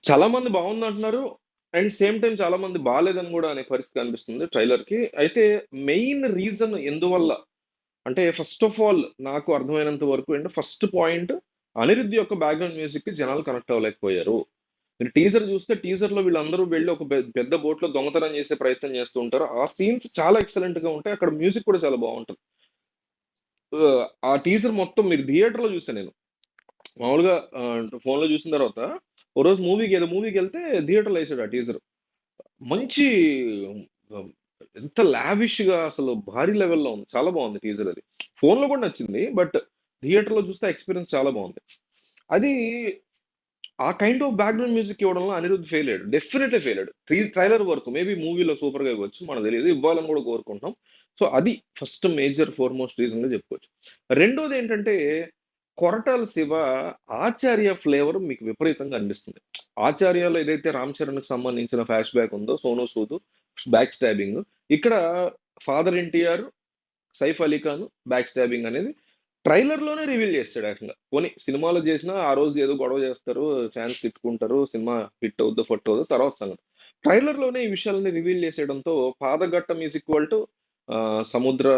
చాలా మంది బాగుందంటున్నారు. And same time చాలా మంది బాలేదని కూడా అనే పరిస్థితి కనిపిస్తుంది ట్రైలర్ కి. అయితే మెయిన్ రీజన్ ఎందువల్ల అంటే ఫస్ట్ ఆఫ్ ఆల్ నాకు అర్థమైనంత వరకు అంటే ఫస్ట్ పాయింట్ అనిరుద్ధ్ యొక్క బ్యాక్గ్రౌండ్ మ్యూజిక్ కి జనాలు కనెక్ట్ అవ్వలేకపోయారు. మీరు టీజర్ చూస్తే టీజర్ లో వీళ్ళందరూ వెళ్ళి ఒక పెద్ద బోట్ లో దొంగతనం చేసే ప్రయత్నం చేస్తూ ఉంటారు. ఆ సీన్స్ చాలా ఎక్సలెంట్ గా ఉంటాయి. అక్కడ మ్యూజిక్ కూడా చాలా బాగుంటుంది. ఆ టీజర్ మొత్తం మీరు థియేటర్ లో చూసాను నేను. మామూలుగా ఫోన్ లో చూసిన తర్వాత ఓ రోజు మూవీకి వెళ్తే థియేటర్లో వేసాడు ఆ టీజర్. మంచి ఆ, ఎంత లావిష్ గా అసలు భారీ లెవెల్లో ఉంది. చాలా బాగుంది టీజర్ అది. ఫోన్ లో కూడా నచ్చింది, బట్ థియేటర్ లో చూస్తే ఎక్స్పీరియన్స్ చాలా బాగుంది. అది ఆ కైండ్ ఆఫ్ బ్యాక్గ్రౌండ్ మ్యూజిక్ ఇవ్వడంలో అనిరుద్ధ్ ఫెయిల్ అయ్యాడు. డెఫినెట్లీ ఫెయిల్ అయ్యాడు. ట్రైలర్ వరకు మేబీ మూవీలో సూపర్ గా ఇవ్వచ్చు, మనకు తెలియదు. ఇవ్వాలని కూడా కోరుకుంటాం. సో అది ఫస్ట్ మేజర్ ఫోర్మోస్ట్ రీజన్ గా చెప్పుకోవచ్చు. రెండోది ఏంటంటే కొరటాల శివ ఆచార్య ఫ్లేవర్ మీకు విపరీతంగా అనిపిస్తుంది. ఆచార్యలో ఏదైతే రామ్ చరణ్ కి సంబంధించిన ఫ్లాష్ బ్యాక్ ఉందో, సోను సూద్ బ్యాక్ స్టాబింగ్, ఇక్కడ father NTR, Saif Ali Khan back stabbing అనేది ట్రైలర్ లోనే రివీల్ చేస్తాడు ఏకంగా. పోనీ సినిమాలో చేసినా ఆ రోజు ఏదో గొడవ చేస్తారు, ఫ్యాన్స్ తిట్టుకుంటారు, సినిమా హిట్ అవుద్దో ఫట్ అవుద్దో తర్వాత సంగతి. ట్రైలర్ లోనే ఈ విషయాలని రివీల్ చేసేయడంతో పాదఘట్టం ఈజ్ ఈక్వల్ టు సముద్ర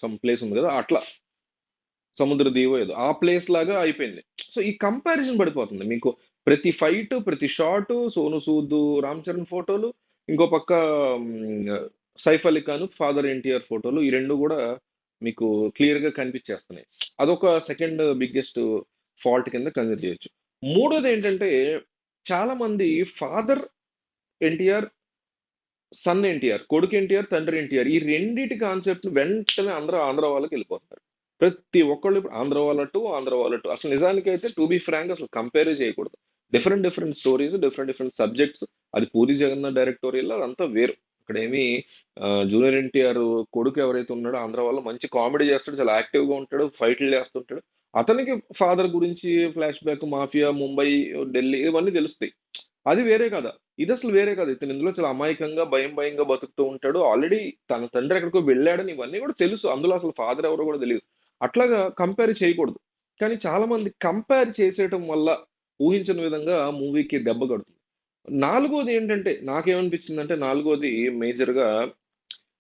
సమ్ ప్లేస్ ఉంది కదా అట్లా, సముద్ర దీవో ఏదో ఆ ప్లేస్ లాగా అయిపోయింది. సో ఈ కంపారిజన్ పడిపోతుంది మీకు. ప్రతి ఫైట్, ప్రతి షాట్, సోను సూద్, రామ్ చరణ్ ఫోటోలు, ఇంకో పక్క సైఫ్ అలీ ఖాన్ ఫాదర్ ఎన్టీఆర్ ఫోటోలు, ఈ రెండు కూడా మీకు క్లియర్ గా కనిపించేస్తున్నాయి. అదొక సెకండ్ బిగ్గెస్ట్ ఫాల్ట్ కింద కన్సిడర్ చేయొచ్చు. మూడోది ఏంటంటే చాలా మంది ఫాదర్ ఎన్టీఆర్, సన్ ఎన్టీఆర్, కొడుకు ఎన్టీఆర్, తండ్రి ఎన్టీఆర్, ఈ రెండిటి కాన్సెప్ట్ వెంటనే అందరూ ఆంధ్ర వాళ్ళకి వెళ్ళిపోతారు. ప్రతి ఒక్కళ్ళు ఇప్పుడు ఆంధ్ర వాళ్ళ టూ అసలు నిజానికైతే టు బి ఫ్రాంక్ అసలు కంపేర్ చేయకూడదు. Different different stories, different different subjects. అది పూరి జగన్నాథ్ డైరెక్టోరియల్, అదంతా వేరు. ఇక్కడ ఏమి జూనియర్ ఎన్టీఆర్ కొడుకు ఎవరైతే ఉన్నాడో ఆంధ్ర వాళ్ళు మంచి కామెడీ చేస్తాడు, చాలా యాక్టివ్ గా ఉంటాడు, ఫైట్లు చేస్తుంటాడు. అతనికి ఫాదర్ గురించి flash back, mafia, Mumbai, Delhi ఇవన్నీ తెలుస్తాయి. అది వేరే కదా. ఇది అసలు వేరే కదా. ఇతను ఇందులో చాలా అమాయకంగా భయం భయంగా బతుకుతూ ఉంటాడు. ఆల్రెడీ తన తండ్రి ఎక్కడికో వెళ్ళాడని ఇవన్నీ కూడా తెలుసు. అందులో అసలు ఫాదర్ ఎవరో కూడా తెలియదు. అట్లాగా కంపేర్ చేయకూడదు. కానీ చాలా మంది కంపేర్ చేసేయటం వల్ల ఊహించని విధంగా మూవీకి దెబ్బ కడుతుంది. నాలుగోది ఏంటంటే నాకేమనిపించిందంటే నాలుగోది మేజర్ గా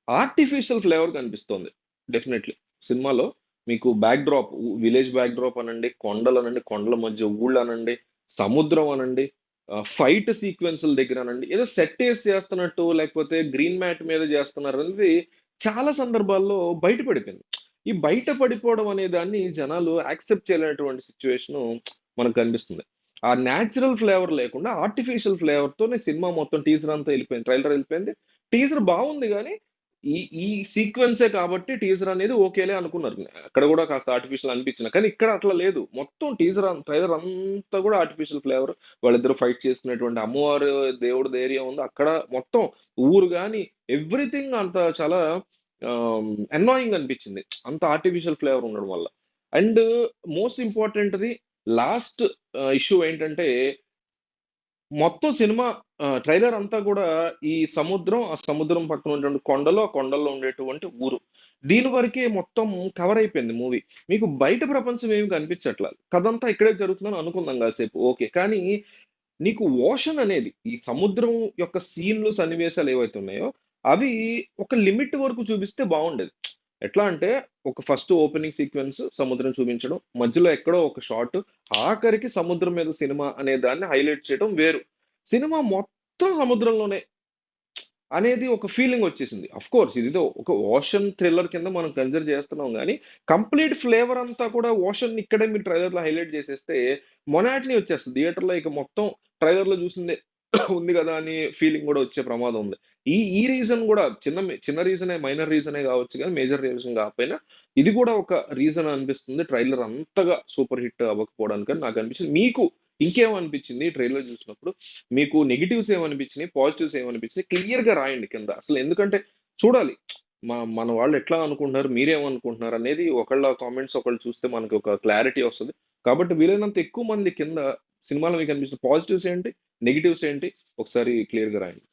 ఆర్టిఫిషియల్ ఫ్లేవర్ కనిపిస్తోంది. డెఫినెట్లీ సినిమాలో మీకు back drop, village back drop అనండి, కొండలు అనండి, కొండల మధ్య ఊళ్ళు అనండి, సముద్రం అనండి, ఫైట్ సీక్వెన్స్ల దగ్గర అనండి, ఏదో సెట్ వేసి చేస్తున్నట్టు లేకపోతే గ్రీన్ మ్యాట్ మీద చేస్తున్నారు అనేది చాలా సందర్భాల్లో బయటపడిపోయింది. ఈ బయట పడిపోవడం అనే దాన్ని జనాలు యాక్సెప్ట్ చేయలేనటువంటి సిచ్యువేషన్ మనకు కనిపిస్తుంది. ఆ న్యాచురల్ ఫ్లేవర్ లేకుండా ఆర్టిఫిషియల్ ఫ్లేవర్ తోనే సినిమా మొత్తం టీజర్ అంతా వెళ్ళిపోయింది, ట్రైలర్ వెళ్ళిపోయింది. టీజర్ బాగుంది కానీ ఈ ఈ సీక్వెన్సే కాబట్టి టీజర్ అనేది ఓకేలే అనుకున్నారు. అక్కడ కూడా కాస్త ఆర్టిఫిషియల్ అనిపించిన, కానీ ఇక్కడ అట్లా లేదు. మొత్తం ట్రైలర్ అంతా కూడా ఆర్టిఫిషియల్ ఫ్లేవర్. వాళ్ళిద్దరు ఫైట్ చేస్తున్నటువంటి అమ్మవారు దేవుడు ఏరియా ఉంది అక్కడ, మొత్తం ఊరు కానీ ఎవ్రీథింగ్ అంత చాలా అన్నాయింగ్ అనిపించింది, అంత ఆర్టిఫిషియల్ ఫ్లేవర్ ఉండడం వల్ల. అండ్ మోస్ట్ ఇంపార్టెంట్ది లాస్ట్ ఇష్యూ ఏంటంటే మొత్తం సినిమా ట్రైలర్ అంతా కూడా ఈ సముద్రం, ఆ సముద్రం పక్కన ఉన్నటువంటి కొండలు, ఆ కొండల్లో ఉండేటువంటి ఊరు. దీని వరకే మొత్తం కవర్ అయిపోయింది మూవీ. మీకు బయట ప్రపంచం ఏమి కనిపించట్ల. కథంతా ఇక్కడే జరుగుతుందని అనుకుందాం కాసేపు. ఓకే. కానీ నీకు ఓషన్ అనేది ఈ సముద్రం యొక్క సీన్‌లు, సన్నివేశాలు ఏవైతే ఉన్నాయో, అవి ఒక లిమిట్ వరకు చూపిస్తే బావుండేది. ఎట్లా అంటే ఒక ఫస్ట్ ఓపెనింగ్ సీక్వెన్స్ సముద్రం చూపించడం, మధ్యలో ఎక్కడో ఒక షాట్, ఆఖరికి సముద్రం మీద సినిమా అనే దాన్ని హైలైట్ చేయడం వేరు. సినిమా మొత్తం సముద్రంలోనే అనేది ఒక ఫీలింగ్ వచ్చేసింది. అఫ్‌కోర్స్ ఇదేదో ఒక ఓషన్ థ్రిల్లర్ కింద మనం కన్సిడర్ చేస్తున్నాం గానీ, కంప్లీట్ ఫ్లేవర్ అంతా కూడా ఓషన్‌ని ఇక్కడే మీరు ట్రైలర్‌లో హైలైట్ చేసేస్తే మొనాటనీ వచ్చేస్తది. థియేటర్‌లో ఇక మొత్తం ట్రైలర్‌లో చూసిందే ఉంది గదా అని ఫీలింగ్ గూడా వచ్చే ప్రమాదం ఉంది. ఈ ఈ రీజన్ గూడా చిన్న రీజనే, మైనర్ రీజనే గావచ్చు గానీ, మేజర్ రీజన్ గాకపోయినా ఇది గూడా ఒక రీజన్ అనిపిస్తుంది. ట్రైలర్ అంతగా సూపర్ హిట్ అవ్వకపోవడానికని నాకనిపించింది. మీకు ఇంకేమనిపించింది ఈ ట్రైలర్ చూసినప్పుడు? మీకు నెగెటివ్స్ ఏమనిపించినాయి? పాజిటివ్స్ ఏమనిపించినాయి? క్లియర్‌గా రాయండి కింద. అసలు ఎందుకంటే చూడాలి. మన వాళ్ళు ఎట్లా అనుకుంటున్నారు? మీరేమనుకుంటున్నారు? అనేది ఒకళ్ళ కామెంట్స్ ఒకళ్ళు చూస్తే మనకి ఒక క్లారిటీ వస్తది. కాబట్టి వీలైనంత ఎక్కువ మంది కింద సినిమాలో మీకు అనిపించిన పాజిటివ్స్ ఏంటి? నెగెటివ్స్ ఏంటి? ఒకసారి క్లియర్‌గా రాయండి.